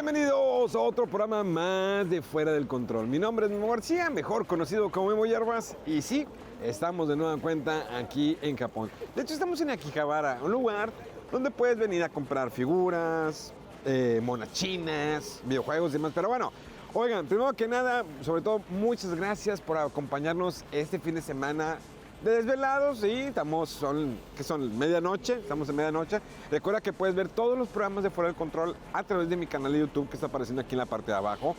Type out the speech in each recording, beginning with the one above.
Bienvenidos a otro programa más de Fuera del Control. Mi nombre es Memo García, mejor conocido como Memo Hierbas. Y sí, estamos de nueva cuenta aquí en Japón. De hecho, estamos en Akihabara, un lugar donde puedes venir a comprar figuras, monas chinas, videojuegos y demás. Pero bueno, oigan, primero que nada, sobre todo, muchas gracias por acompañarnos este fin de semana de desvelados. Sí, estamos medianoche, estamos en medianoche. Recuerda que puedes ver todos los programas de Fuera del Control a través de mi canal de YouTube que está apareciendo aquí en la parte de abajo.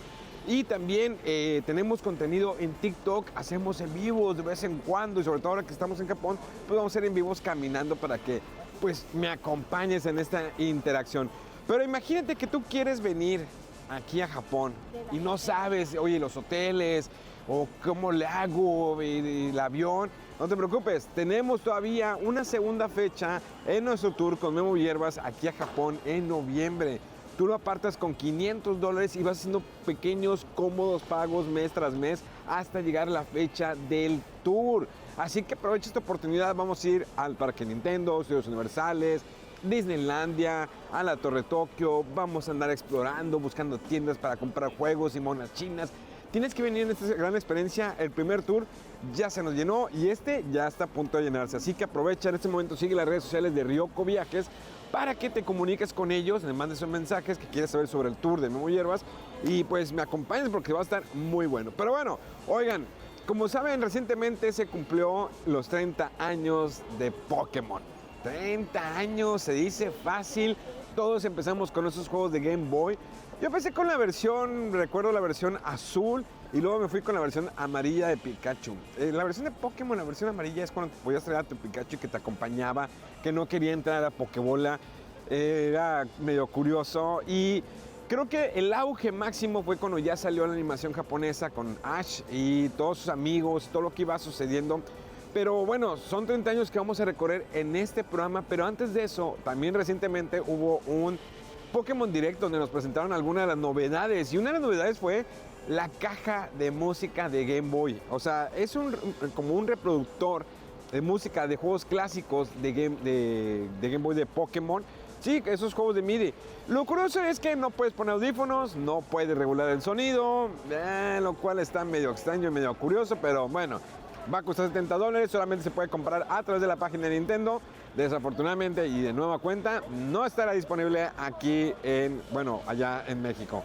Y también tenemos contenido en TikTok, hacemos en vivos de vez en cuando, y sobre todo ahora que estamos en Japón, pues vamos a hacer en vivos caminando para que pues me acompañes en esta interacción. Pero imagínate que tú quieres venir aquí a Japón y no sabes, oye, los hoteles o cómo le hago, el avión. No te preocupes, tenemos todavía una segunda fecha en nuestro tour con Memo Hierbas aquí a Japón en noviembre. Tú lo apartas con $500 y vas haciendo pequeños, cómodos pagos mes tras mes hasta llegar a la fecha del tour. Así que aprovecha esta oportunidad, vamos a ir al Parque Nintendo, Estudios Universales, Disneylandia, a la Torre Tokio, vamos a andar explorando, buscando tiendas para comprar juegos y monas chinas. Tienes que venir en esta gran experiencia. El primer tour ya se nos llenó y este ya está a punto de llenarse. Así que aprovecha en este momento, sigue las redes sociales de Ryoko Viajes para que te comuniques con ellos, les mandes un mensaje que quieres saber sobre el tour de Memo Hierbas y pues me acompañes porque va a estar muy bueno. Pero bueno, oigan, como saben, recientemente se cumplió los 30 años de Pokémon. 30 años, se dice fácil. Todos empezamos con esos juegos de Game Boy. Yo empecé con la versión, recuerdo la versión azul y luego me fui con la versión amarilla de Pikachu. La versión de Pokémon, la versión amarilla es cuando podías traer a tu Pikachu que te acompañaba, que no quería entrar a la Pokébola. Era medio curioso y creo que el auge máximo fue cuando ya salió la animación japonesa con Ash y todos sus amigos, todo lo que iba sucediendo. Pero bueno, son 30 años que vamos a recorrer en este programa, pero antes de eso, también recientemente hubo un Pokémon Direct donde nos presentaron algunas de las novedades y una de las novedades fue la caja de música de Game Boy. O sea, es como un reproductor de música de juegos clásicos de Game Boy de Pokémon. Sí, esos juegos de MIDI. Lo curioso es que no puedes poner audífonos, no puedes regular el sonido, lo cual está medio extraño y medio curioso, pero bueno, va a costar $70, solamente se puede comprar a través de la página de Nintendo. Desafortunadamente y de nueva cuenta no estará disponible aquí allá en México.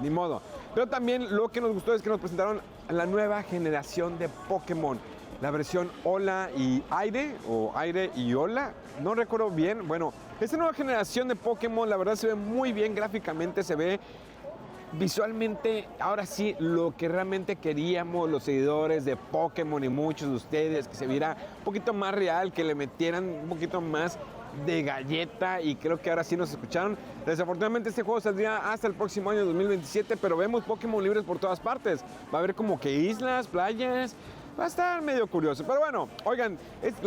Ni modo. Pero también lo que nos gustó es que nos presentaron la nueva generación de Pokémon. La versión Hola y Aire, o Aire y Hola, no recuerdo bien. Bueno, esta nueva generación de Pokémon la verdad se ve muy bien gráficamente, se ve visualmente, ahora sí, lo que realmente queríamos los seguidores de Pokémon y muchos de ustedes, que se viera un poquito más real, que le metieran un poquito más de galleta, y creo que ahora sí nos escucharon. Desafortunadamente este juego saldría hasta el próximo año 2027, pero vemos Pokémon libres por todas partes. Va a haber como que islas, playas, va a estar medio curioso. Pero bueno, oigan,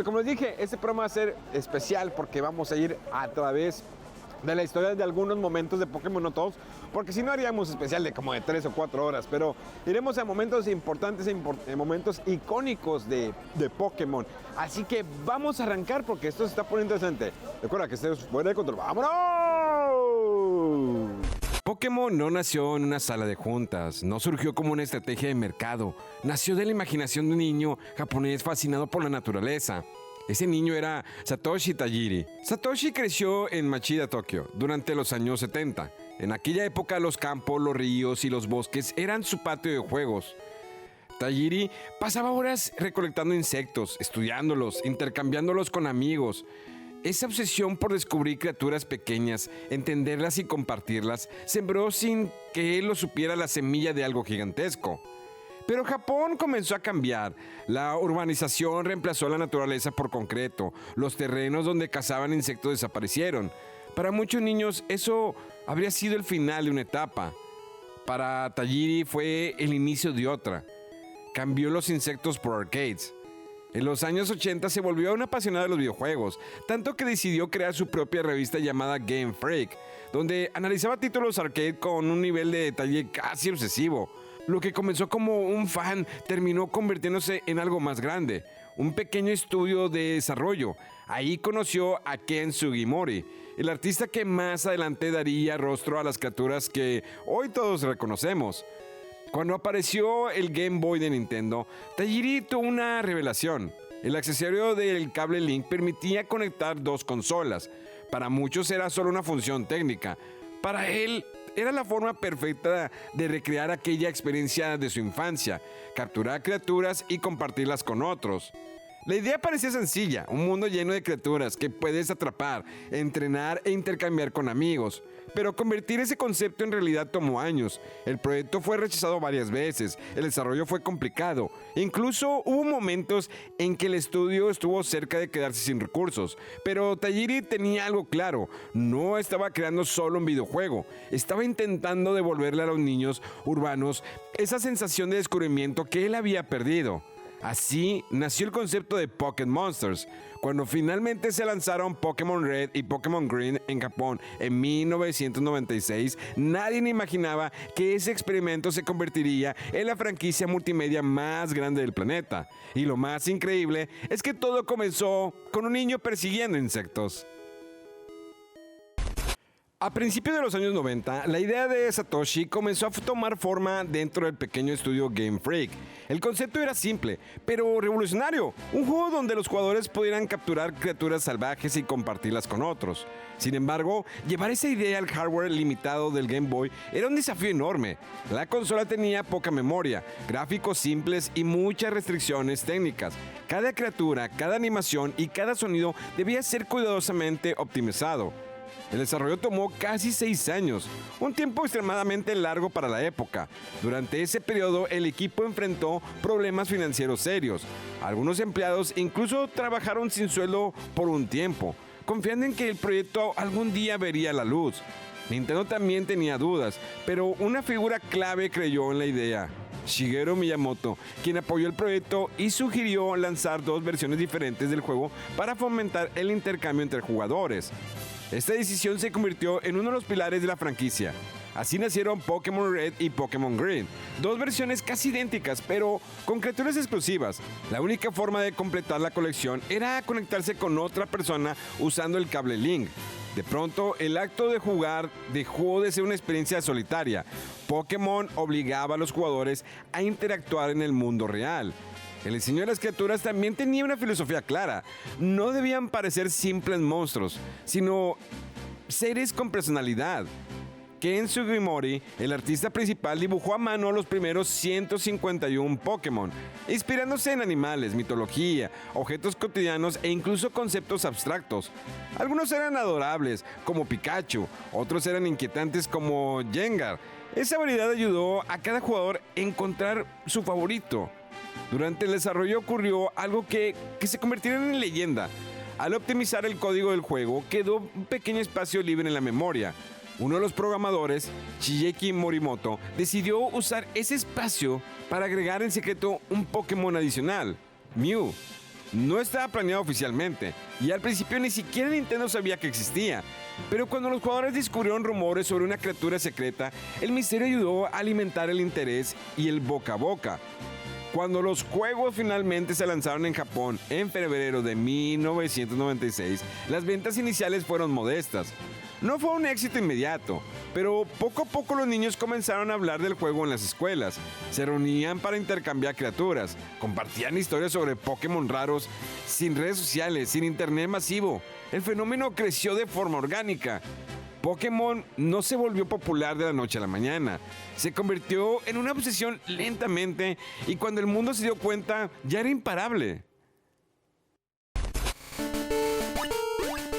como les dije, este programa va a ser especial porque vamos a ir a través de la historia de algunos momentos de Pokémon, no todos, porque si no haríamos especial de como de 3 o 4 horas, pero iremos a momentos importantes, momentos icónicos de Pokémon. Así que vamos a arrancar porque esto se está poniendo interesante. Recuerda que estés fuera de control. ¡Vámonos! Pokémon no nació en una sala de juntas, no surgió como una estrategia de mercado, nació de la imaginación de un niño japonés fascinado por la naturaleza. Ese niño era Satoshi Tajiri. Satoshi creció en Machida, Tokio, durante los años 70. En aquella época los campos, los ríos y los bosques eran su patio de juegos. Tajiri pasaba horas recolectando insectos, estudiándolos, intercambiándolos con amigos. Esa obsesión por descubrir criaturas pequeñas, entenderlas y compartirlas, sembró sin que él lo supiera la semilla de algo gigantesco. Pero Japón comenzó a cambiar. La urbanización reemplazó a la naturaleza por concreto. Los terrenos donde cazaban insectos desaparecieron. Para muchos niños eso habría sido el final de una etapa. Para Tajiri fue el inicio de otra. Cambió los insectos por arcades. En los años 80 se volvió un apasionado de los videojuegos, tanto que decidió crear su propia revista llamada Game Freak, donde analizaba títulos arcade con un nivel de detalle casi obsesivo. Lo que comenzó como un fan terminó convirtiéndose en algo más grande, un pequeño estudio de desarrollo. Ahí conoció a Ken Sugimori, el artista que más adelante daría rostro a las criaturas que hoy todos reconocemos. Cuando apareció el Game Boy de Nintendo, Tajiri tuvo una revelación. El accesorio del cable Link permitía conectar dos consolas. Para muchos era solo una función técnica. Para él era la forma perfecta de recrear aquella experiencia de su infancia, capturar criaturas y compartirlas con otros. La idea parecía sencilla, un mundo lleno de criaturas que puedes atrapar, entrenar e intercambiar con amigos. Pero convertir ese concepto en realidad tomó años. El proyecto fue rechazado varias veces, el desarrollo fue complicado. Incluso hubo momentos en que el estudio estuvo cerca de quedarse sin recursos. Pero Tajiri tenía algo claro, no estaba creando solo un videojuego, estaba intentando devolverle a los niños urbanos esa sensación de descubrimiento que él había perdido. Así nació el concepto de Pocket Monsters. Cuando finalmente se lanzaron Pokémon Red y Pokémon Green en Japón en 1996, nadie imaginaba que ese experimento se convertiría en la franquicia multimedia más grande del planeta. Y lo más increíble es que todo comenzó con un niño persiguiendo insectos. A principios de los años 90, la idea de Satoshi comenzó a tomar forma dentro del pequeño estudio Game Freak. El concepto era simple, pero revolucionario, un juego donde los jugadores pudieran capturar criaturas salvajes y compartirlas con otros. Sin embargo, llevar esa idea al hardware limitado del Game Boy era un desafío enorme. La consola tenía poca memoria, gráficos simples y muchas restricciones técnicas. Cada criatura, cada animación y cada sonido debía ser cuidadosamente optimizado. El desarrollo tomó casi 6 años, un tiempo extremadamente largo para la época. Durante ese periodo, el equipo enfrentó problemas financieros serios. Algunos empleados incluso trabajaron sin sueldo por un tiempo, confiando en que el proyecto algún día vería la luz. Nintendo también tenía dudas, pero una figura clave creyó en la idea: Shigeru Miyamoto, quien apoyó el proyecto y sugirió lanzar 2 versiones diferentes del juego para fomentar el intercambio entre jugadores. Esta decisión se convirtió en uno de los pilares de la franquicia. Así nacieron Pokémon Red y Pokémon Green, 2 versiones casi idénticas, pero con criaturas exclusivas. La única forma de completar la colección era conectarse con otra persona usando el cable Link. De pronto, el acto de jugar dejó de ser una experiencia solitaria. Pokémon obligaba a los jugadores a interactuar en el mundo real. El diseño de las criaturas también tenía una filosofía clara. No debían parecer simples monstruos, sino seres con personalidad. Ken Sugimori, el artista principal, dibujó a mano los primeros 151 Pokémon, inspirándose en animales, mitología, objetos cotidianos e incluso conceptos abstractos. Algunos eran adorables, como Pikachu, otros eran inquietantes como Gengar. Esa variedad ayudó a cada jugador a encontrar su favorito. Durante el desarrollo ocurrió algo que se convirtió en leyenda. Al optimizar el código del juego, quedó un pequeño espacio libre en la memoria. Uno de los programadores, Shigeaki Morimoto, decidió usar ese espacio para agregar en secreto un Pokémon adicional, Mew. No estaba planeado oficialmente, y al principio ni siquiera Nintendo sabía que existía. Pero cuando los jugadores descubrieron rumores sobre una criatura secreta, el misterio ayudó a alimentar el interés y el boca a boca. Cuando los juegos finalmente se lanzaron en Japón en febrero de 1996, las ventas iniciales fueron modestas. No fue un éxito inmediato, pero poco a poco los niños comenzaron a hablar del juego en las escuelas. Se reunían para intercambiar criaturas, compartían historias sobre Pokémon raros, sin redes sociales, sin internet masivo. El fenómeno creció de forma orgánica. Pokémon no se volvió popular de la noche a la mañana. Se convirtió en una obsesión lentamente y cuando el mundo se dio cuenta, ya era imparable.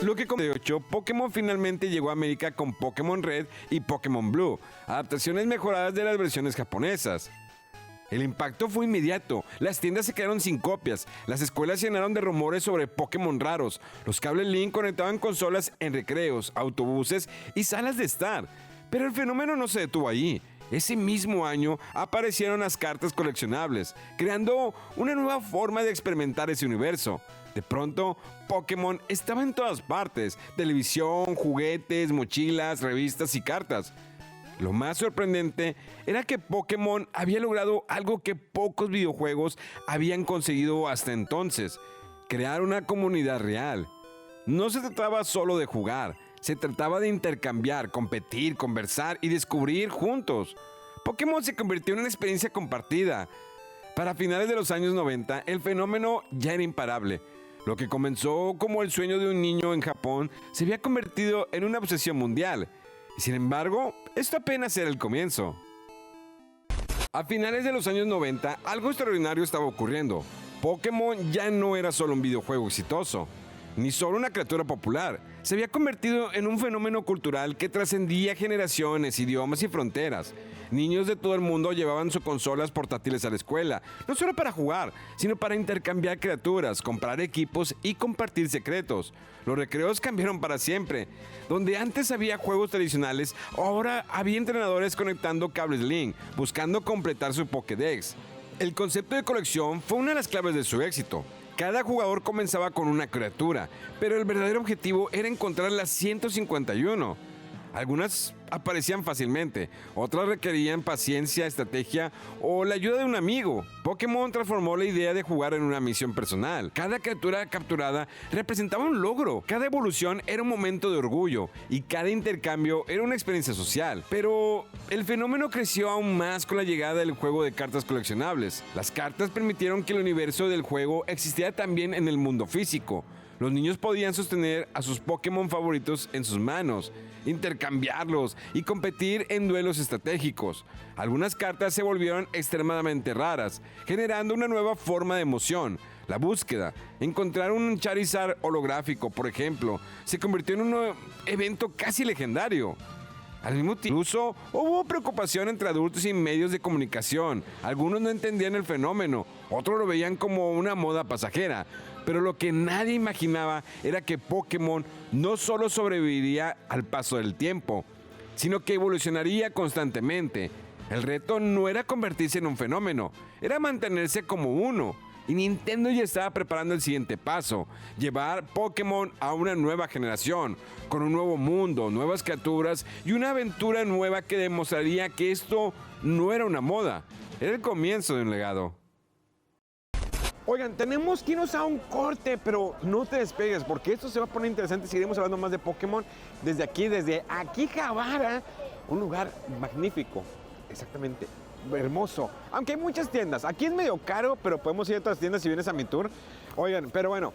Lo que con 8, Pokémon finalmente llegó a América con Pokémon Red y Pokémon Blue, adaptaciones mejoradas de las versiones japonesas. El impacto fue inmediato, las tiendas se quedaron sin copias, las escuelas se llenaron de rumores sobre Pokémon raros, los cables Link conectaban consolas en recreos, autobuses y salas de estar. Pero el fenómeno no se detuvo ahí. Ese mismo año aparecieron las cartas coleccionables, creando una nueva forma de experimentar ese universo. De pronto, Pokémon estaba en todas partes: televisión, juguetes, mochilas, revistas y cartas. Lo más sorprendente era que Pokémon había logrado algo que pocos videojuegos habían conseguido hasta entonces: crear una comunidad real. No se trataba solo de jugar, se trataba de intercambiar, competir, conversar y descubrir juntos. Pokémon se convirtió en una experiencia compartida. Para finales de los años 90, el fenómeno ya era imparable. Lo que comenzó como el sueño de un niño en Japón se había convertido en una obsesión mundial. Y sin embargo, esto apenas era el comienzo. A finales de los años 90, algo extraordinario estaba ocurriendo. Pokémon ya no era solo un videojuego exitoso, ni solo una criatura popular. Se había convertido en un fenómeno cultural que trascendía generaciones, idiomas y fronteras. Niños de todo el mundo llevaban sus consolas portátiles a la escuela, no solo para jugar, sino para intercambiar criaturas, comprar equipos y compartir secretos. Los recreos cambiaron para siempre. Donde antes había juegos tradicionales, ahora había entrenadores conectando cables Link, buscando completar su Pokédex. El concepto de colección fue una de las claves de su éxito. Cada jugador comenzaba con una criatura, pero el verdadero objetivo era encontrar las 151. Algunas aparecían fácilmente, otras requerían paciencia, estrategia o la ayuda de un amigo. Pokémon transformó la idea de jugar en una misión personal. Cada criatura capturada representaba un logro, cada evolución era un momento de orgullo y cada intercambio era una experiencia social. Pero el fenómeno creció aún más con la llegada del juego de cartas coleccionables. Las cartas permitieron que el universo del juego existiera también en el mundo físico. Los niños podían sostener a sus Pokémon favoritos en sus manos, intercambiarlos y competir en duelos estratégicos. Algunas cartas se volvieron extremadamente raras, generando una nueva forma de emoción. La búsqueda, encontrar un Charizard holográfico, por ejemplo, se convirtió en un evento casi legendario. Al mismo tiempo, incluso hubo preocupación entre adultos y medios de comunicación. Algunos no entendían el fenómeno, otros lo veían como una moda pasajera. Pero lo que nadie imaginaba era que Pokémon no solo sobreviviría al paso del tiempo, sino que evolucionaría constantemente. El reto no era convertirse en un fenómeno, era mantenerse como uno. Y Nintendo ya estaba preparando el siguiente paso: llevar Pokémon a una nueva generación, con un nuevo mundo, nuevas criaturas y una aventura nueva que demostraría que esto no era una moda, era el comienzo de un legado. Oigan, tenemos que irnos a un corte, pero no te despegues porque esto se va a poner interesante. Seguiremos hablando más de Pokémon desde Akihabara, un lugar magnífico, exactamente, hermoso. Aunque hay muchas tiendas, aquí es medio caro, pero podemos ir a otras tiendas si vienes a mi tour. Oigan, pero bueno,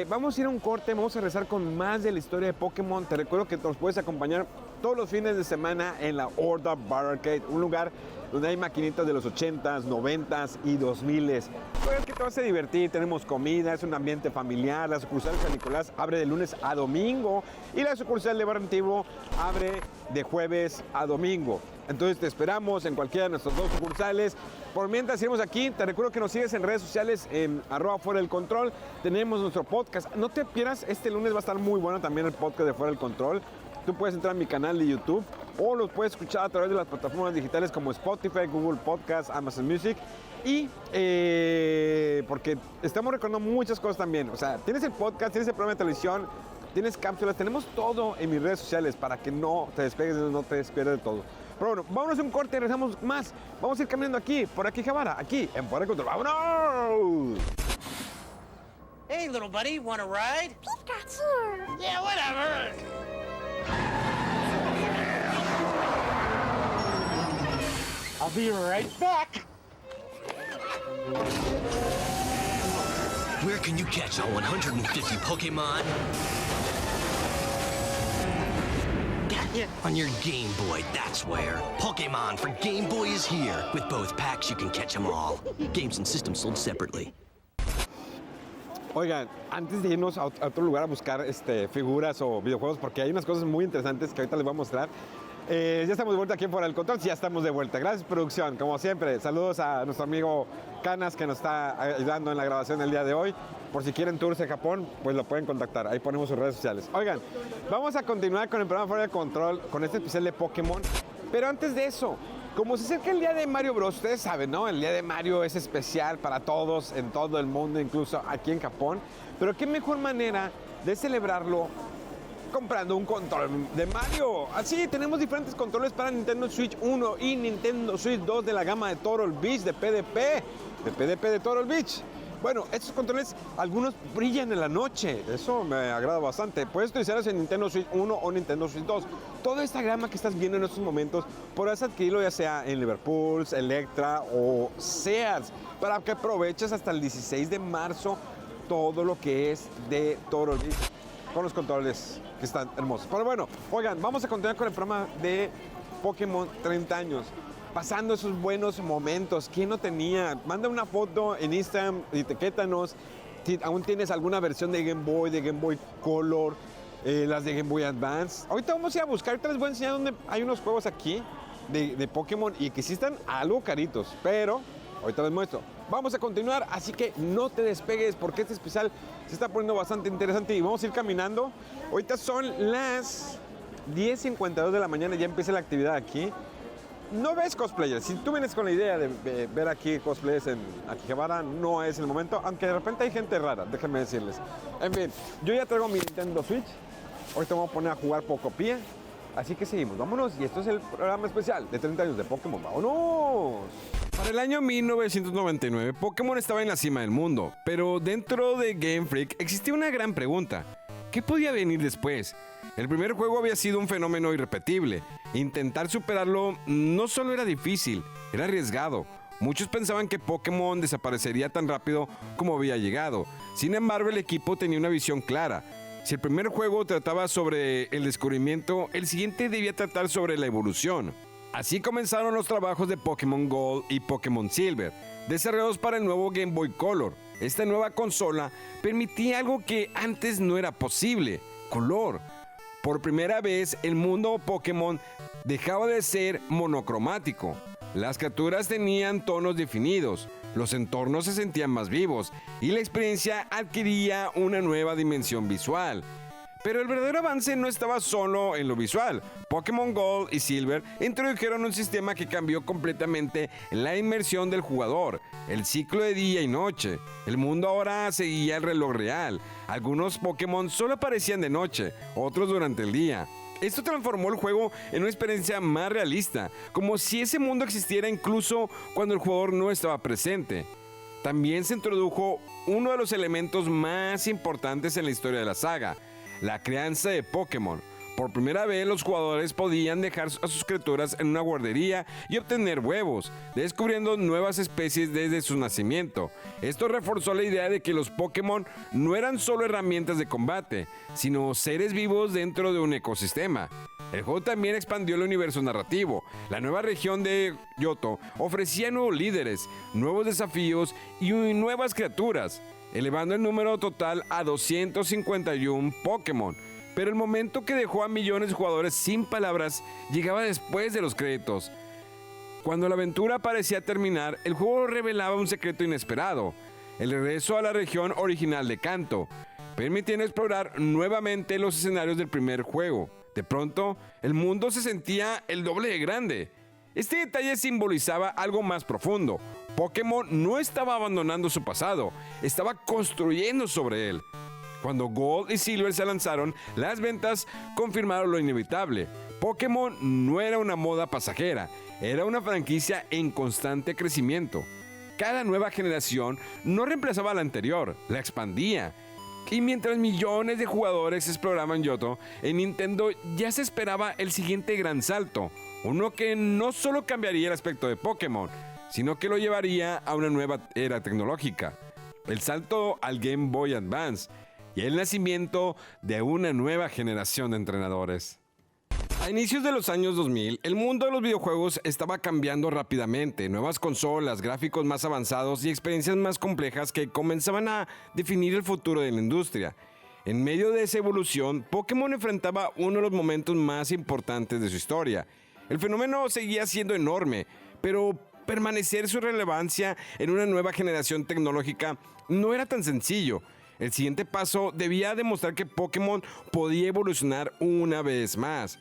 vamos a ir a un corte, vamos a regresar con más de la historia de Pokémon. Te recuerdo que nos puedes acompañar todos los fines de semana en la Horda Bar Arcade, un lugar donde hay maquinitas de los 80s, 90s y 2000s. Pues que te vas a divertir, tenemos comida, es un ambiente familiar. La sucursal de San Nicolás abre de lunes a domingo y la sucursal de Barrio Antiguo abre de jueves a domingo. Entonces te esperamos en cualquiera de nuestras dos sucursales. Por mientras seguimos aquí, te recuerdo que nos sigues en redes sociales en @fuera del control. Tenemos nuestro podcast. No te pierdas, este lunes va a estar muy bueno también el podcast de Fuera del Control. Tú puedes entrar a mi canal de YouTube o los puedes escuchar a través de las plataformas digitales como Spotify, Google Podcast, Amazon Music. Y porque estamos recordando muchas cosas también. O sea, tienes el podcast, tienes el programa de televisión, tienes cápsulas, tenemos todo en mis redes sociales para que no te despegues, no te despierdes de todo. Pero bueno, vámonos a un corte y regresamos más. Vamos a ir caminando aquí, por Akihabara, aquí en Fuera del Control. ¡Vámonos! Hey, little buddy, wanna ride? Pikachu! Yeah, whatever. I'll be right back. Where can you catch all 150 Pokemon? On your Game Boy, that's where. Pokemon for Game Boy is here. With both packs, you can catch them all. Games and systems sold separately. Oigan, antes de irnos a otro lugar a buscar figuras o videojuegos, porque hay unas cosas muy interesantes que ahorita les voy a mostrar. Ya estamos de vuelta aquí en Fuera del Control, sí, ya estamos de vuelta. Gracias, producción, como siempre. Saludos a nuestro amigo Canas, que nos está ayudando en la grabación del día de hoy. Por si quieren tours en Japón, pues lo pueden contactar. Ahí ponemos sus redes sociales. Oigan, vamos a continuar con el programa Fuera del Control, con este especial de Pokémon. Pero antes de eso, como se acerca el día de Mario Bros, ustedes saben, ¿no? El día de Mario es especial para todos, en todo el mundo, incluso aquí en Japón. Pero qué mejor manera de celebrarlo comprando un control de Mario. Así tenemos diferentes controles para Nintendo Switch 1 y Nintendo Switch 2 de la gama de Turtle Beach, de PDP de Turtle Beach. Bueno, estos controles, algunos brillan en la noche, eso me agrada bastante. Puedes utilizarlos en Nintendo Switch 1 o Nintendo Switch 2. Toda esta gama que estás viendo en estos momentos, podrás adquirirlo ya sea en Liverpool, Electra o Sears, para que aproveches hasta el 16 de marzo todo lo que es de Turtle Beach con los controles que están hermosos. Pero bueno, oigan, vamos a continuar con el programa de Pokémon 30 años. Pasando esos buenos momentos. ¿Quién no tenía? Manda una foto en Instagram, etiquétanos. Si aún tienes alguna versión de Game Boy Color, las de Game Boy Advance. Ahorita vamos a ir a buscar, ahorita les voy a enseñar dónde hay unos juegos aquí de Pokémon y que sí están algo caritos, pero ahorita les muestro. Vamos a continuar, así que no te despegues porque este especial se está poniendo bastante interesante y vamos a ir caminando. Ahorita son las 10:52 de la mañana, ya empieza la actividad aquí. No ves cosplayers. Si tú vienes con la idea de ver aquí cosplayers en Akihabara, no es el momento, aunque de repente hay gente rara, déjenme decirles. En fin, yo ya traigo mi Nintendo Switch. Ahorita vamos a poner a jugar Pokopia. Así que seguimos, vámonos. Y esto es el programa especial de 30 años de Pokémon. ¡Vámonos! Para el año 1999, Pokémon estaba en la cima del mundo, pero dentro de Game Freak existía una gran pregunta. ¿Qué podía venir después? El primer juego había sido un fenómeno irrepetible. Intentar superarlo no solo era difícil, era arriesgado. Muchos pensaban que Pokémon desaparecería tan rápido como había llegado. Sin embargo, el equipo tenía una visión clara. Si el primer juego trataba sobre el descubrimiento, el siguiente debía tratar sobre la evolución. Así comenzaron los trabajos de Pokémon Gold y Pokémon Silver, desarrollados para el nuevo Game Boy Color. Esta nueva consola permitía algo que antes no era posible: color. Por primera vez, el mundo Pokémon dejaba de ser monocromático. Las criaturas tenían tonos definidos, los entornos se sentían más vivos y la experiencia adquiría una nueva dimensión visual. Pero el verdadero avance no estaba solo en lo visual. Pokémon Gold y Silver introdujeron un sistema que cambió completamente la inmersión del jugador, el ciclo de día y noche. El mundo ahora seguía el reloj real. Algunos Pokémon solo aparecían de noche, otros durante el día. Esto transformó el juego en una experiencia más realista, como si ese mundo existiera incluso cuando el jugador no estaba presente. También se introdujo uno de los elementos más importantes en la historia de la saga: la crianza de Pokémon. Por primera vez los jugadores podían dejar a sus criaturas en una guardería y obtener huevos, descubriendo nuevas especies desde su nacimiento. Esto reforzó la idea de que los Pokémon no eran solo herramientas de combate, sino seres vivos dentro de un ecosistema. El juego también expandió el universo narrativo. La nueva región de Johto ofrecía nuevos líderes, nuevos desafíos y nuevas criaturas, elevando el número total a 251 Pokémon. Pero el momento que dejó a millones de jugadores sin palabras llegaba después de los créditos. Cuando la aventura parecía terminar, el juego revelaba un secreto inesperado: el regreso a la región original de Kanto, permitiendo explorar nuevamente los escenarios del primer juego. De pronto, el mundo se sentía el doble de grande. Este detalle simbolizaba algo más profundo. Pokémon no estaba abandonando su pasado, estaba construyendo sobre él. Cuando Gold y Silver se lanzaron, las ventas confirmaron lo inevitable. Pokémon no era una moda pasajera, era una franquicia en constante crecimiento. Cada nueva generación no reemplazaba a la anterior, la expandía. Y mientras millones de jugadores exploraban Johto, en Nintendo ya se esperaba el siguiente gran salto, uno que no solo cambiaría el aspecto de Pokémon, sino que lo llevaría a una nueva era tecnológica: el salto al Game Boy Advance y el nacimiento de una nueva generación de entrenadores. A inicios de los años 2000, el mundo de los videojuegos estaba cambiando rápidamente. Nuevas consolas, gráficos más avanzados y experiencias más complejas que comenzaban a definir el futuro de la industria. En medio de esa evolución, Pokémon enfrentaba uno de los momentos más importantes de su historia. El fenómeno seguía siendo enorme, pero permanecer su relevancia en una nueva generación tecnológica no era tan sencillo. El siguiente paso debía demostrar que Pokémon podía evolucionar una vez más.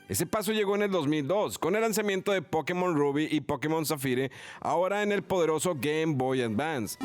Ese paso llegó en el 2002, con el lanzamiento de Pokémon Ruby y Pokémon Zafire, ahora en el poderoso Game Boy Advance.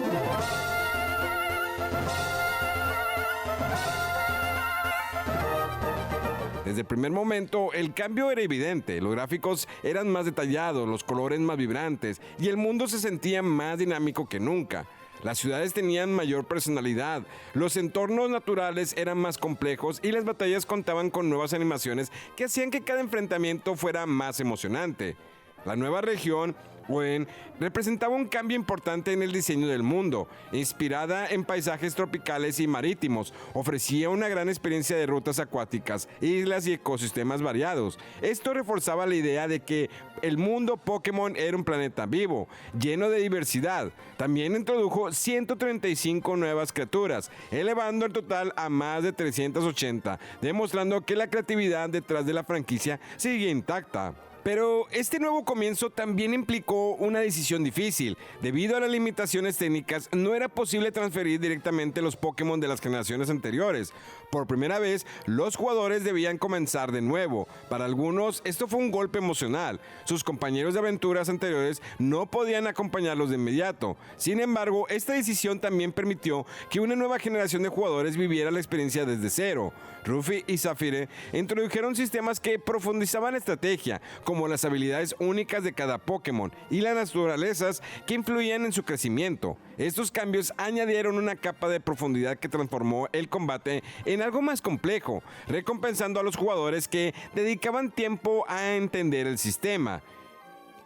Desde el primer momento, el cambio era evidente. Los gráficos eran más detallados, los colores más vibrantes y el mundo se sentía más dinámico que nunca. Las ciudades tenían mayor personalidad, los entornos naturales eran más complejos y las batallas contaban con nuevas animaciones que hacían que cada enfrentamiento fuera más emocionante. La nueva región, Hoenn, representaba un cambio importante en el diseño del mundo. Inspirada en paisajes tropicales y marítimos, ofrecía una gran experiencia de rutas acuáticas, islas y ecosistemas variados. Esto reforzaba la idea de que el mundo Pokémon era un planeta vivo, lleno de diversidad. También introdujo 135 nuevas criaturas, elevando el total a más de 380, demostrando que la creatividad detrás de la franquicia sigue intacta. Pero este nuevo comienzo también implicó una decisión difícil. Debido a las limitaciones técnicas, no era posible transferir directamente los Pokémon de las generaciones anteriores. Por primera vez, los jugadores debían comenzar de nuevo. Para algunos, esto fue un golpe emocional. Sus compañeros de aventuras anteriores no podían acompañarlos de inmediato. Sin embargo, esta decisión también permitió que una nueva generación de jugadores viviera la experiencia desde cero. Ruffy y Zafire introdujeron sistemas que profundizaban la estrategia, como las habilidades únicas de cada Pokémon y las naturalezas que influían en su crecimiento. Estos cambios añadieron una capa de profundidad que transformó el combate en algo más complejo, recompensando a los jugadores que dedicaban tiempo a entender el sistema.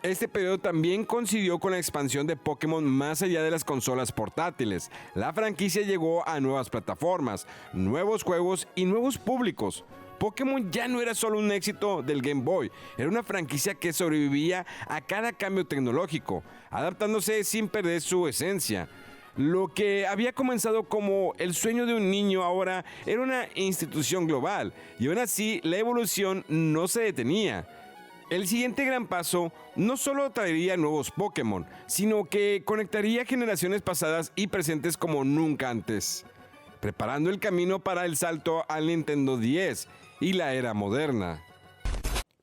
Este periodo también coincidió con la expansión de Pokémon más allá de las consolas portátiles. La franquicia llegó a nuevas plataformas, nuevos juegos y nuevos públicos. Pokémon ya no era solo un éxito del Game Boy, era una franquicia que sobrevivía a cada cambio tecnológico, adaptándose sin perder su esencia. Lo que había comenzado como el sueño de un niño ahora era una institución global, y aún así la evolución no se detenía. El siguiente gran paso no solo traería nuevos Pokémon, sino que conectaría generaciones pasadas y presentes como nunca antes, preparando el camino para el salto al Nintendo 10 y la era moderna.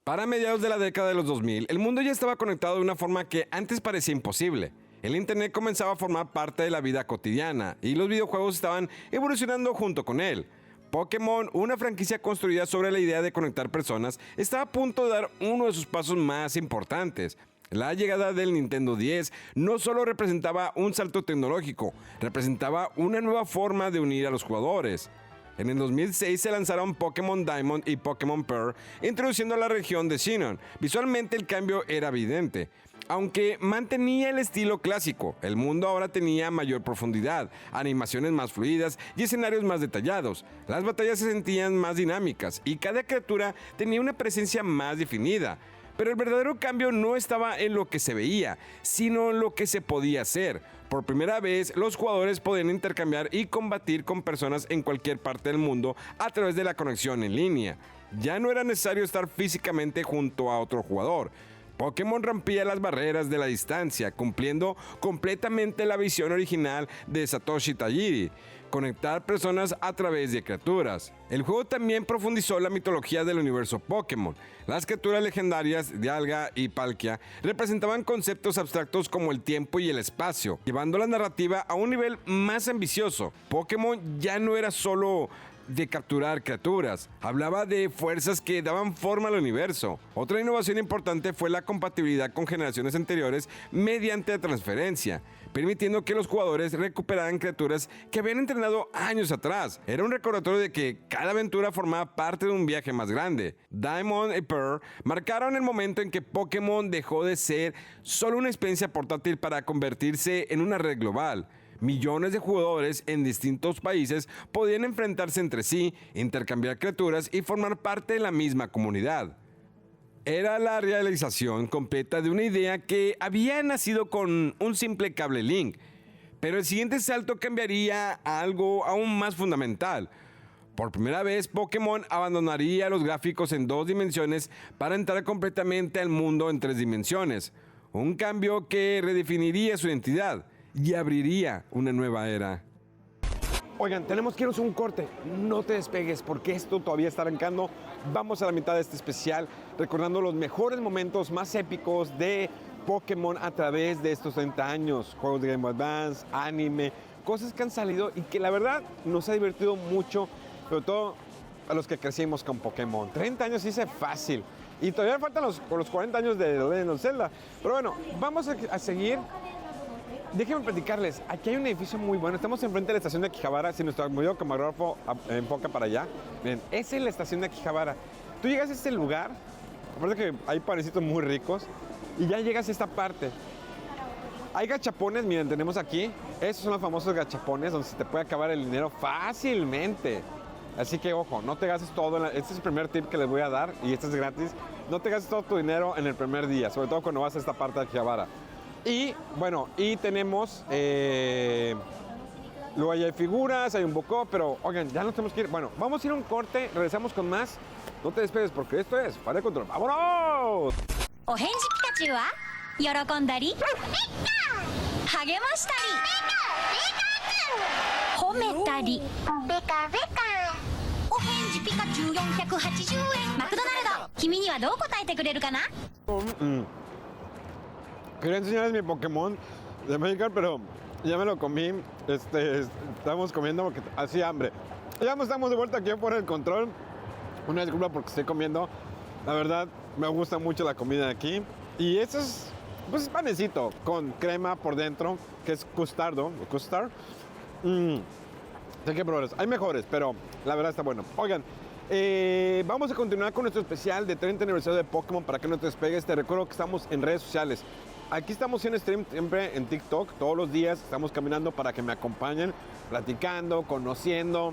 Para mediados de la década de los 2000, el mundo ya estaba conectado de una forma que antes parecía imposible. El internet comenzaba a formar parte de la vida cotidiana y los videojuegos estaban evolucionando junto con él. Pokémon, una franquicia construida sobre la idea de conectar personas, estaba a punto de dar uno de sus pasos más importantes. La llegada del Nintendo 10 no solo representaba un salto tecnológico, representaba una nueva forma de unir a los jugadores. En el 2006 se lanzaron Pokémon Diamond y Pokémon Pearl, introduciendo a la región de Sinnoh. Visualmente el cambio era evidente. Aunque mantenía el estilo clásico, el mundo ahora tenía mayor profundidad, animaciones más fluidas y escenarios más detallados. Las batallas se sentían más dinámicas y cada criatura tenía una presencia más definida. Pero el verdadero cambio no estaba en lo que se veía, sino en lo que se podía hacer. Por primera vez, los jugadores podían intercambiar y combatir con personas en cualquier parte del mundo a través de la conexión en línea. Ya no era necesario estar físicamente junto a otro jugador. Pokémon rompía las barreras de la distancia, cumpliendo completamente la visión original de Satoshi Tajiri: conectar personas a través de criaturas. El juego también profundizó la mitología del universo Pokémon. Las criaturas legendarias Dialga y Palkia representaban conceptos abstractos como el tiempo y el espacio, llevando la narrativa a un nivel más ambicioso. Pokémon ya no era solo de capturar criaturas, hablaba de fuerzas que daban forma al universo. Otra innovación importante fue la compatibilidad con generaciones anteriores mediante transferencia, permitiendo que los jugadores recuperaran criaturas que habían entrenado años atrás. Era un recordatorio de que cada aventura formaba parte de un viaje más grande. Diamond y Pearl marcaron el momento en que Pokémon dejó de ser solo una experiencia portátil para convertirse en una red global. Millones de jugadores en distintos países podían enfrentarse entre sí, intercambiar criaturas y formar parte de la misma comunidad. Era la realización completa de una idea que había nacido con un simple cable link, pero el siguiente salto cambiaría a algo aún más fundamental. Por primera vez, Pokémon abandonaría los gráficos en 2 dimensiones para entrar completamente al mundo en 3 dimensiones, un cambio que redefiniría su identidad y abriría una nueva era. Oigan, tenemos que irnos a un corte. No te despegues porque esto todavía está arrancando. Vamos a la mitad de este especial recordando los mejores momentos más épicos de Pokémon a través de estos 30 años. Juegos de Game Boy Advance, anime, cosas que han salido y que la verdad nos ha divertido mucho. Sobre todo a los que crecimos con Pokémon. 30 años hice fácil. Y todavía faltan los 40 años de Legend of Zelda. Pero bueno, vamos a seguir. Déjenme platicarles, aquí hay un edificio muy bueno, estamos enfrente de la estación de Akihabara, si nuestro amigo camarógrafo enfoca para allá, miren, esa es la estación de Akihabara. Tú llegas a este lugar, aparte que hay panecitos muy ricos, y ya llegas a esta parte. Hay gachapones, miren, tenemos aquí, esos son los famosos gachapones, donde se te puede acabar el dinero fácilmente. Así que ojo, no te gastes todo, este es el primer tip que les voy a dar, y este es gratis, no te gastes todo tu dinero en el primer día, sobre todo cuando vas a esta parte de Akihabara. Y bueno, y tenemos, luego ahí hay figuras, hay un bocó, pero oigan, ya nos tenemos que ir. Bueno, vamos a ir a un corte, regresamos con más. No te despegues porque esto es Fuera de Control. ¡Vámonos! お返事ピカチュウは喜んだり励ましたり褒めたりお返事ピカチュウ480円マクドナルド君にはどう答えてくれるかな Quería enseñarles mi Pokémon de Magikarp, pero ya me lo comí. Estamos comiendo porque hacía hambre. Ya estamos de vuelta aquí en Fuera del Control. Una disculpa porque estoy comiendo. La verdad, me gusta mucho la comida de aquí. Y esto es, pues, panecito con crema por dentro, que es custardo. Custard. Hay que probarlos. Hay mejores, pero la verdad está bueno. Oigan, vamos a continuar con nuestro especial de 30 aniversario de Pokémon para que no te despegues. Te recuerdo que estamos en redes sociales. Aquí estamos en stream siempre en TikTok, todos los días estamos caminando para que me acompañen, platicando, conociendo.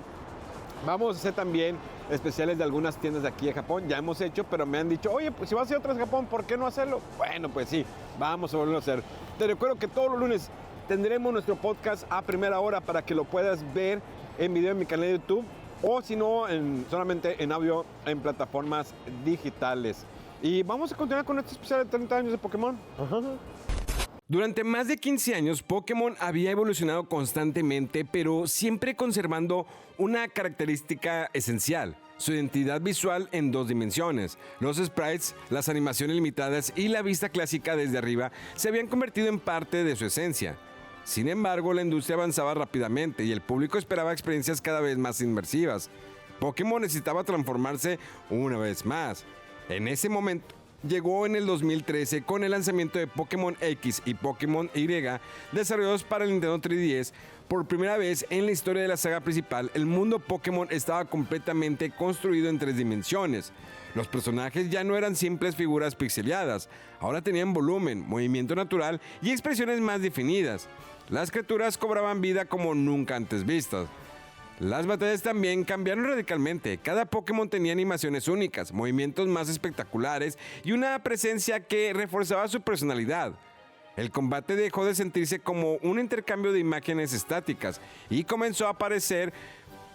Vamos a hacer también especiales de algunas tiendas de aquí de Japón, ya hemos hecho, pero me han dicho, oye, pues si vas a ir a otras de Japón, ¿por qué no hacerlo? Bueno, pues sí, vamos a volverlo a hacer. Te recuerdo que todos los lunes tendremos nuestro podcast a primera hora para que lo puedas ver en video en mi canal de YouTube o si no, solamente en audio en plataformas digitales. Y vamos a continuar con este especial de 30 años de Pokémon. Durante más de 15 años, Pokémon había evolucionado constantemente, pero siempre conservando una característica esencial: su identidad visual en 2 dimensiones. Los sprites, las animaciones limitadas y la vista clásica desde arriba se habían convertido en parte de su esencia. Sin embargo, la industria avanzaba rápidamente y el público esperaba experiencias cada vez más inmersivas. Pokémon necesitaba transformarse una vez más. En ese momento, llegó en el 2013 con el lanzamiento de Pokémon X y Pokémon Y, desarrollados para el Nintendo 3DS. Por primera vez en la historia de la saga principal, el mundo Pokémon estaba completamente construido en 3 dimensiones. Los personajes ya no eran simples figuras pixeleadas, ahora tenían volumen, movimiento natural y expresiones más definidas. Las criaturas cobraban vida como nunca antes vistas. Las batallas también cambiaron radicalmente. Cada Pokémon tenía animaciones únicas, movimientos más espectaculares y una presencia que reforzaba su personalidad. El combate dejó de sentirse como un intercambio de imágenes estáticas y comenzó a aparecer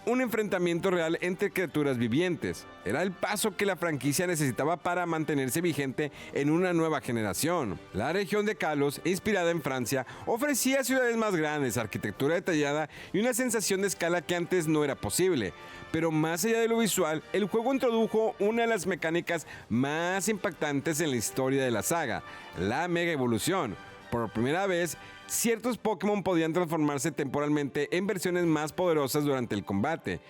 un enfrentamiento real entre criaturas vivientes. Era el paso que la franquicia necesitaba para mantenerse vigente en una nueva generación. La región de Kalos, inspirada en Francia, ofrecía ciudades más grandes, arquitectura detallada y una sensación de escala que antes no era posible. Pero más allá de lo visual, el juego introdujo una de las mecánicas más impactantes en la historia de la saga: la mega evolución. Por primera vez, ciertos Pokémon podían transformarse temporalmente en versiones más poderosas durante el combate.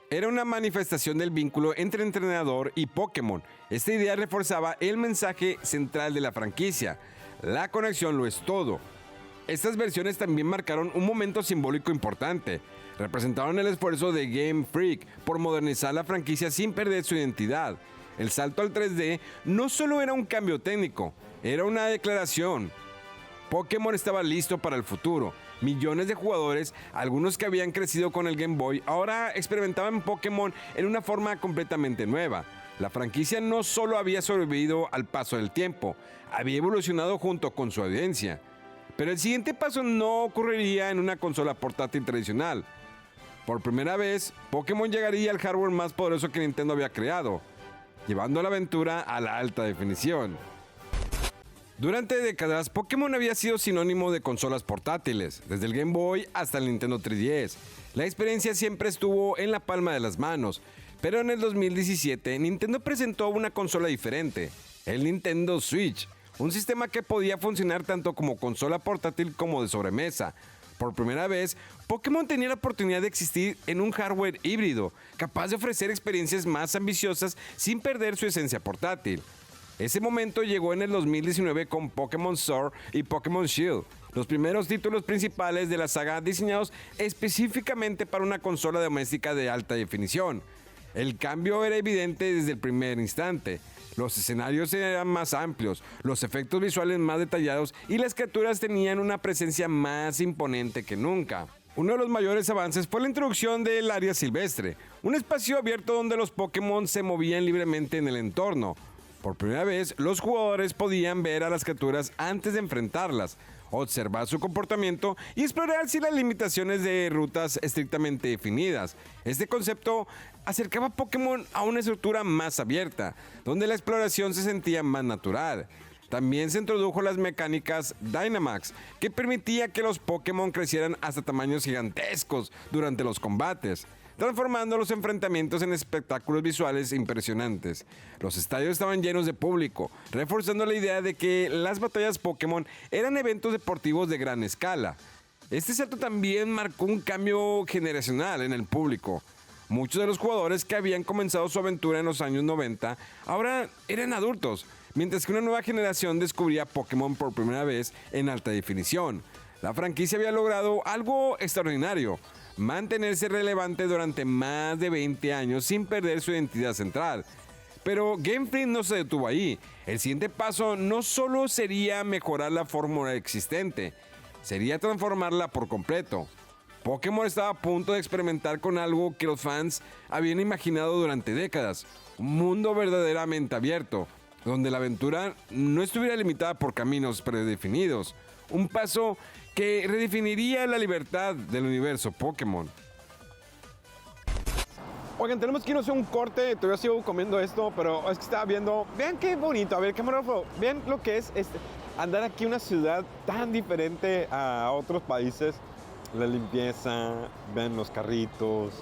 Era una manifestación del vínculo entre entrenador y Pokémon. Esta idea reforzaba el mensaje central de la franquicia: la conexión lo es todo. Estas versiones también marcaron un momento simbólico importante. Representaron el esfuerzo de Game Freak por modernizar la franquicia sin perder su identidad. El salto al 3D no solo era un cambio técnico, era una declaración. Pokémon estaba listo para el futuro. Millones de jugadores, algunos que habían crecido con el Game Boy, ahora experimentaban Pokémon en una forma completamente nueva. La franquicia no solo había sobrevivido al paso del tiempo, había evolucionado junto con su audiencia. Pero el siguiente paso no ocurriría en una consola portátil tradicional. Por primera vez, Pokémon llegaría al hardware más poderoso que Nintendo había creado, llevando la aventura a la alta definición. Durante décadas, Pokémon había sido sinónimo de consolas portátiles, desde el Game Boy hasta el Nintendo 3DS. La experiencia siempre estuvo en la palma de las manos, pero en el 2017 Nintendo presentó una consola diferente, el Nintendo Switch, un sistema que podía funcionar tanto como consola portátil como de sobremesa. Por primera vez, Pokémon tenía la oportunidad de existir en un hardware híbrido, capaz de ofrecer experiencias más ambiciosas sin perder su esencia portátil. Ese momento llegó en el 2019 con Pokémon Sword y Pokémon Shield, los primeros títulos principales de la saga diseñados específicamente para una consola doméstica de alta definición. El cambio era evidente desde el primer instante. Los escenarios eran más amplios, los efectos visuales más detallados y las criaturas tenían una presencia más imponente que nunca. Uno de los mayores avances fue la introducción del área silvestre, un espacio abierto donde los Pokémon se movían libremente en el entorno. Por primera vez, los jugadores podían ver a las criaturas antes de enfrentarlas, observar su comportamiento y explorar sin las limitaciones de rutas estrictamente definidas. Este concepto acercaba a Pokémon a una estructura más abierta, donde la exploración se sentía más natural. También se introdujo las mecánicas Dynamax, que permitía que los Pokémon crecieran hasta tamaños gigantescos durante los combates, transformando los enfrentamientos en espectáculos visuales impresionantes. Los estadios estaban llenos de público, reforzando la idea de que las batallas Pokémon eran eventos deportivos de gran escala. Este salto también marcó un cambio generacional en el público. Muchos de los jugadores que habían comenzado su aventura en los años 90 ahora eran adultos, mientras que una nueva generación descubría Pokémon por primera vez en alta definición. La franquicia había logrado algo extraordinario: mantenerse relevante durante más de 20 años sin perder su identidad central. Pero Game Freak no se detuvo ahí. El siguiente paso no solo sería mejorar la fórmula existente, sería transformarla por completo. Pokémon estaba a punto de experimentar con algo que los fans habían imaginado durante décadas: un mundo verdaderamente abierto, donde la aventura no estuviera limitada por caminos predefinidos. Un paso que redefiniría la libertad del universo Pokémon. Oigan, tenemos que irnos a un corte, todavía sigo comiendo esto, pero es que estaba viendo, vean qué bonito, a ver, camarógrafo, vean lo que es andar aquí en una ciudad tan diferente a otros países. La limpieza, vean los carritos,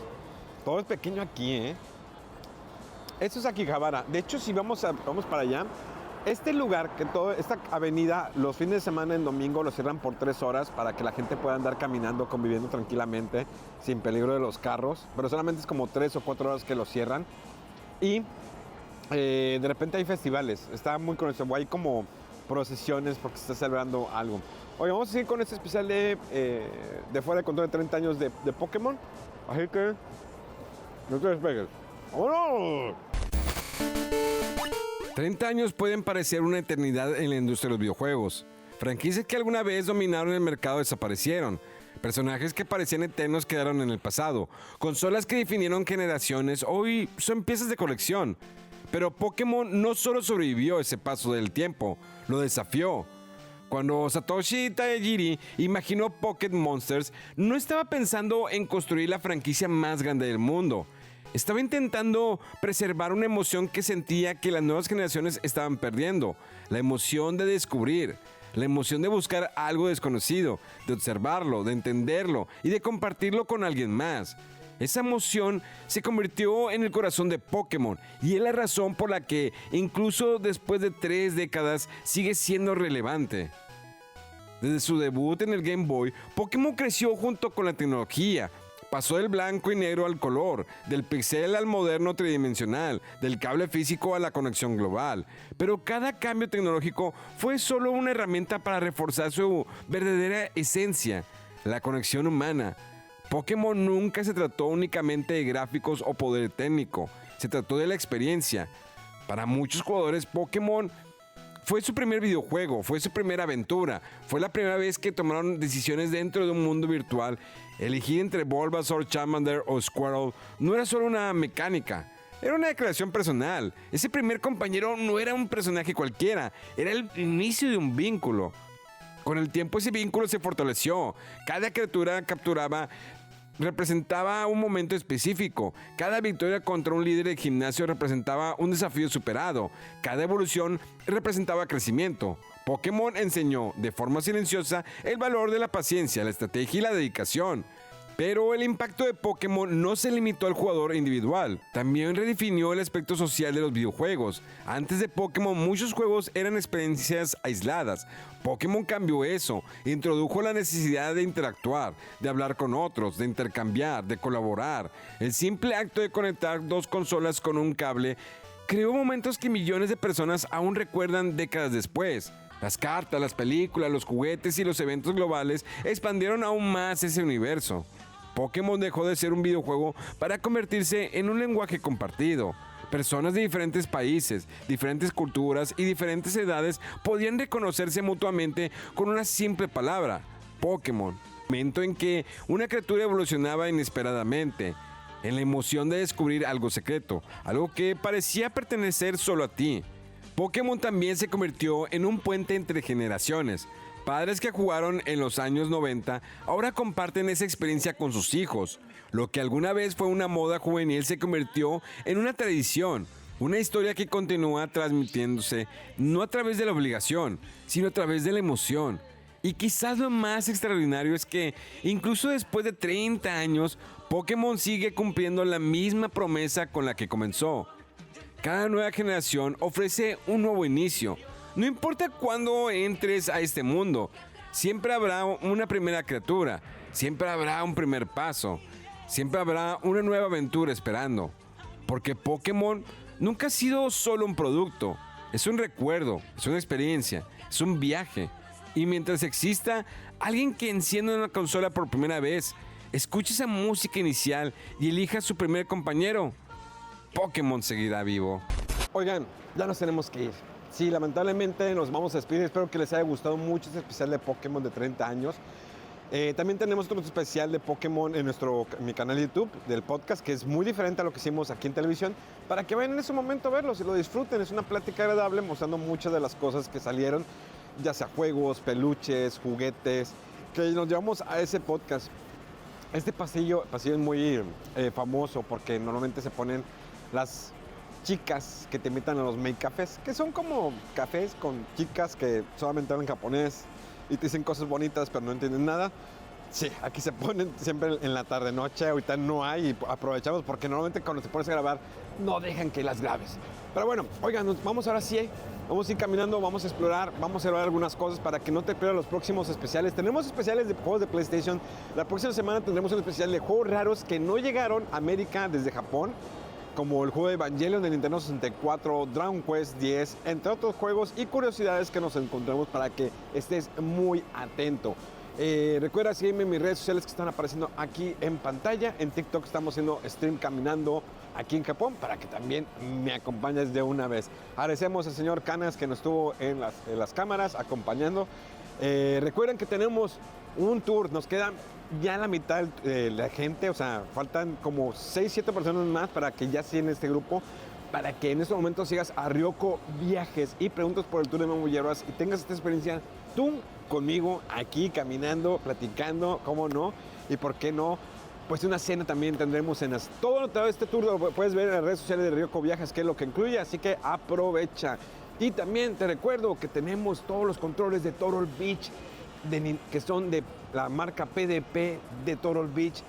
todo es pequeño aquí, ¿eh? Esto es Akihabara. De hecho, si vamos para allá, este lugar, esta avenida, los fines de semana en domingo lo cierran por 3 horas para que la gente pueda andar caminando, conviviendo tranquilamente, sin peligro de los carros. Pero solamente es como 3 o 4 horas que lo cierran. Y de repente hay festivales. Está muy conocido. Hay como procesiones porque se está celebrando algo. Oye, vamos a seguir con este especial de Fuera de Control de 30 años de Pokémon. Así que no te despegues. ¡Vámonos! 30 años pueden parecer una eternidad en la industria de los videojuegos. Franquicias que alguna vez dominaron el mercado desaparecieron. Personajes que parecían eternos quedaron en el pasado. Consolas que definieron generaciones hoy son piezas de colección. Pero Pokémon no solo sobrevivió ese paso del tiempo, lo desafió. Cuando Satoshi Tajiri imaginó Pocket Monsters, no estaba pensando en construir la franquicia más grande del mundo. Estaba intentando preservar una emoción que sentía que las nuevas generaciones estaban perdiendo. La emoción de descubrir, la emoción de buscar algo desconocido, de observarlo, de entenderlo y de compartirlo con alguien más. Esa emoción se convirtió en el corazón de Pokémon y es la razón por la que, incluso después de 3 décadas, sigue siendo relevante. Desde su debut en el Game Boy, Pokémon creció junto con la tecnología. Pasó del blanco y negro al color, del pixel al moderno tridimensional, del cable físico a la conexión global. Pero cada cambio tecnológico fue solo una herramienta para reforzar su verdadera esencia, la conexión humana. Pokémon nunca se trató únicamente de gráficos o poder técnico, se trató de la experiencia. Para muchos jugadores, Pokémon fue su primer videojuego, fue su primera aventura, fue la primera vez que tomaron decisiones dentro de un mundo virtual. Elegir entre Bulbasaur, Charmander o Squirtle no era solo una mecánica, era una declaración personal. Ese primer compañero no era un personaje cualquiera, era el inicio de un vínculo. Con el tiempo ese vínculo se fortaleció, cada criatura capturaba representaba un momento específico. Cada victoria contra un líder de gimnasio representaba un desafío superado. Cada evolución representaba crecimiento. Pokémon enseñó de forma silenciosa el valor de la paciencia, la estrategia y la dedicación. Pero el impacto de Pokémon no se limitó al jugador individual, también redefinió el aspecto social de los videojuegos. Antes de Pokémon muchos juegos eran experiencias aisladas. Pokémon cambió eso, introdujo la necesidad de interactuar, de hablar con otros, de intercambiar, de colaborar. El simple acto de conectar dos consolas con un cable creó momentos que millones de personas aún recuerdan décadas después. Las cartas, las películas, los juguetes y los eventos globales expandieron aún más ese universo. Pokémon dejó de ser un videojuego para convertirse en un lenguaje compartido. Personas de diferentes países, diferentes culturas y diferentes edades podían reconocerse mutuamente con una simple palabra: Pokémon. Momento en que una criatura evolucionaba inesperadamente, en la emoción de descubrir algo secreto, algo que parecía pertenecer solo a ti. Pokémon también se convirtió en un puente entre generaciones. Padres que jugaron en los años 90 ahora comparten esa experiencia con sus hijos. Lo que alguna vez fue una moda juvenil se convirtió en una tradición, una historia que continúa transmitiéndose no a través de la obligación, sino a través de la emoción. Y quizás lo más extraordinario es que, incluso después de 30 años, Pokémon sigue cumpliendo la misma promesa con la que comenzó. Cada nueva generación ofrece un nuevo inicio. No importa cuándo entres a este mundo, siempre habrá una primera criatura, siempre habrá un primer paso, siempre habrá una nueva aventura esperando. Porque Pokémon nunca ha sido solo un producto, es un recuerdo, es una experiencia, es un viaje. Y mientras exista alguien que encienda una consola por primera vez, escuche esa música inicial y elija a su primer compañero, Pokémon seguirá vivo. Oigan, ya nos tenemos que ir. Sí, lamentablemente nos vamos a despedir. Espero que les haya gustado mucho este especial de Pokémon de 30 años. También tenemos otro especial de Pokémon en mi canal de YouTube del podcast, que es muy diferente a lo que hicimos aquí en televisión, para que vayan en ese momento a verlos y lo disfruten. Es una plática agradable mostrando muchas de las cosas que salieron, ya sea juegos, peluches, juguetes, que nos llevamos a ese podcast. Este pasillo es muy famoso porque normalmente se ponen las chicas que te invitan a los maid cafés, que son como cafés con chicas que solamente hablan japonés y te dicen cosas bonitas pero no entienden nada. Sí, aquí se ponen siempre en la tarde-noche, ahorita no hay y aprovechamos porque normalmente cuando te pones a grabar no dejan que las grabes. Pero bueno, oigan, vamos ahora sí, vamos a ir caminando, vamos a explorar, vamos a ver algunas cosas para que no te pierdas los próximos especiales. Tenemos especiales de juegos de PlayStation, la próxima semana tendremos un especial de juegos raros que no llegaron a América desde Japón, como el juego de Evangelion de Nintendo 64, Dragon Quest X, entre otros juegos y curiosidades que nos encontramos para que estés muy atento. Recuerda seguirme en mis redes sociales que están apareciendo aquí en pantalla. En TikTok estamos haciendo stream caminando aquí en Japón para que también me acompañes de una vez. Agradecemos al señor Canas que nos estuvo en las cámaras acompañando. Recuerden que tenemos un tour, nos quedan ya la mitad de la gente, o sea, faltan como 6-7 personas más para que ya sigan este grupo, para que en este momento sigas a Ryoko Viajes y preguntas por el tour de Memo Hierbas y tengas esta experiencia tú conmigo aquí caminando, platicando, cómo no, y por qué no, pues una cena también tendremos cenas. Todo este tour lo puedes ver en las redes sociales de Ryoko Viajes, que es lo que incluye, así que aprovecha. Y también te recuerdo que tenemos todos los controles de Turtle Beach, que son de la marca PDP de Turtle Beach.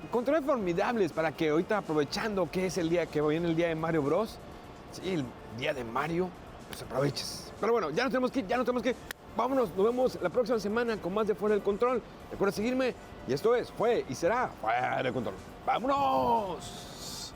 Controles formidables para que ahorita, aprovechando que es el día que viene, el día de Mario Bros. Sí, el día de Mario, pues aproveches. Pero bueno, ya nos tenemos que ir. Vámonos, nos vemos la próxima semana con más de Fuera del Control. Recuerda seguirme y esto es, fue y será Fuera del Control. ¡Vámonos!